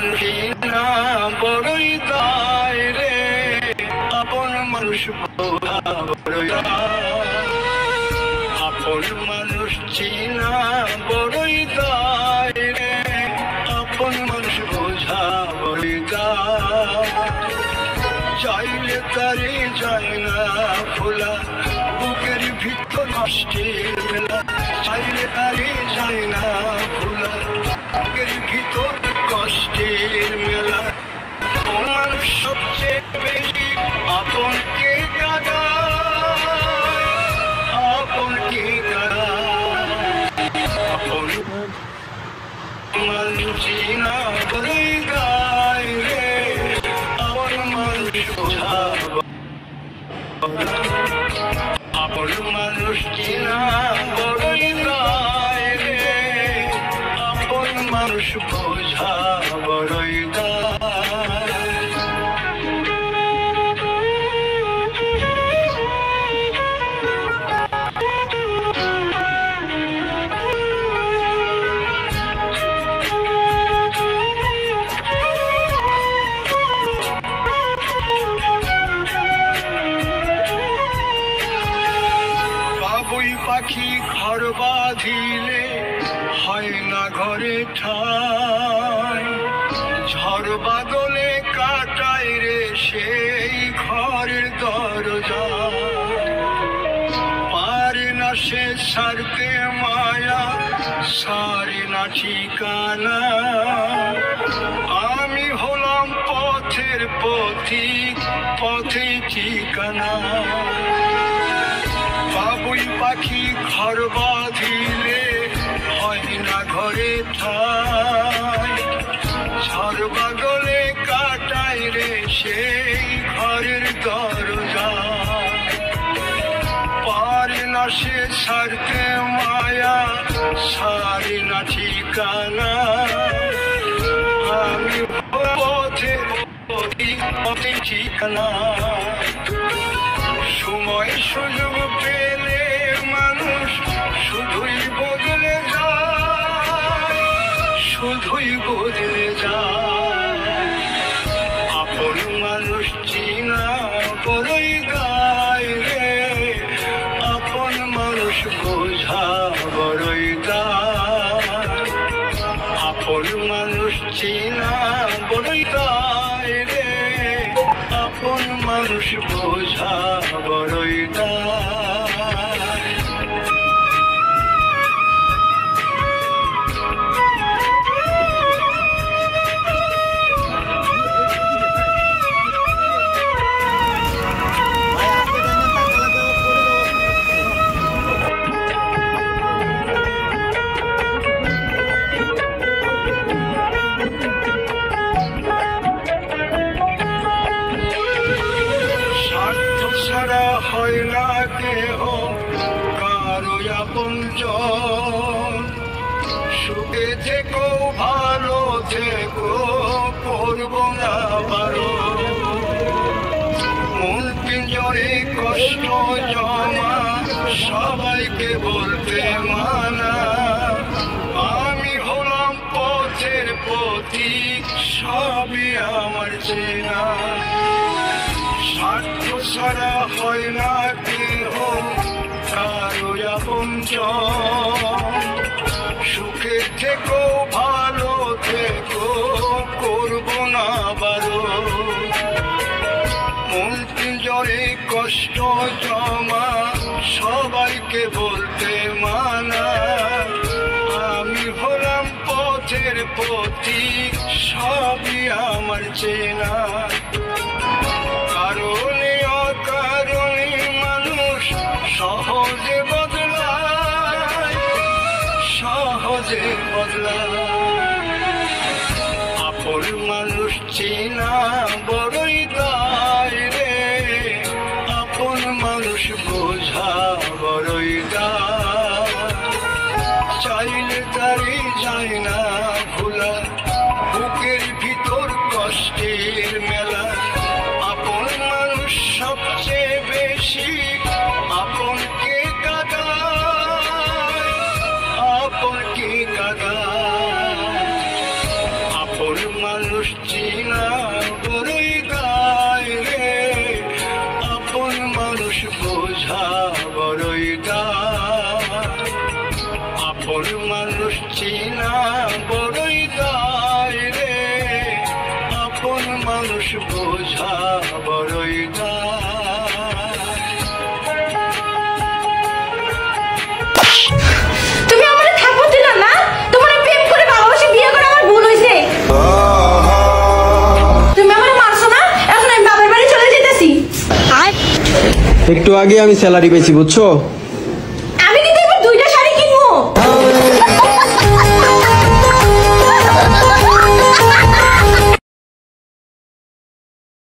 না বড়ই দায় রে, আপন মানুষ বোঝা বড়ই দায়, আপন মানুষ চিনা বড়ই দায় রে, আপন মানুষ বোঝা বড়ই দায়। চাইলে তারে যায় না খোলা, বুকের ভিতর কষ্টের মেলা, চাইলে তারে যায় না খোলা, বুকের ভিতর কষ্টের মেলা। মানুষ সবচেয়ে বেশি আপন কে কাঁদায়, আপন কে কাঁদায়, আপন মানুষ চিনা বড়ই দায় রে, আপন মানুষ বোঝা, আপন মানুষ চিনা বড়ই দায় রে, আপন মানুষ বোঝা বড়ই দায়। পাখি ঘর বাঁধিলে হয় না ঘরে ঠাই, ঝড় বাদলে কাটাই রে সেই ঘরের দরজা, পারে না সে ছাড়তে মায়া, সারে না ঠিকানা। আমি হলাম পথের পথিক, পথে ঠিকানা। বাবুই পাখি ঘর বাঁধিলে হয় না ঘরে ঠাই, ঝড় বাদলে কাটাই রে সেই ঘরের দরজা, পারে না সে ছাড়তে মায়া, সারে না ঠিকানা। আমি পথের পথিক, পথে ঠিকানা। সময় সুযোগ পেলে মানুষ শুধুই বদলে যায়, শুধুই বদলে যায়। আপন মানুষ চিনা বড়ই দায় রে, আপন মানুষ বোঝা বড়ই দায়, আপন মানুষ চিনা বড়ই দায় রে, আপন মানুষ বোঝা বড়ই দায়। হয় না কেহ কারো আপনজন, সুখে থেকো ভালো থেকো করব না বারো, মন পিঞ্জরে কষ্ট জমা সবাইকে বলতে মানা। আমি হলাম পথের পথিক, সবই আমার চেনা। স্বার্থ ছাড়া হয় না কেহ কারো আপনজন, সুখে থেকো ভালো থেকো করব না বারো, মন পিঞ্জরে কষ্ট জমা সবাইকে বলতে মানা। আমি হলাম পথের পথিক, সবই আমার চেনা। কারণে অকারণে মানুষ সহজে বদলায়, সহজে বদলায়। আপন মানুষ চিনা বড়ই দায় রে, আপন মানুষ বোঝা বড়ই দায়। চাইলে তারে যায় না ভোলা, বুকের ভিতর কষ্টের মেলা। আপন মানুষ সবচেয়ে বেশি আপন কে কাঁদায়, আপন কে কাঁদায়, আপন মানুষ মানুষ চিনা বড়ই দায় রে, আপন মানুষ বোঝা বড়ই দায়, আপন মানুষ চিনা বড়ই দায় রে, আপন মানুষ বোঝা বড়ই দায়। তুমি আমারে থাপ্পড় দিলা না? তোমার প্রেম করে ভালোবাসে বিয়ে করে আমার ভুল হইছে। তুমি আমারে মারছো না? এখন আমি বাবার বাড়ি চলে যেতেছি। একটু আগে আমি স্যালারি পেয়েছি বুঝছো।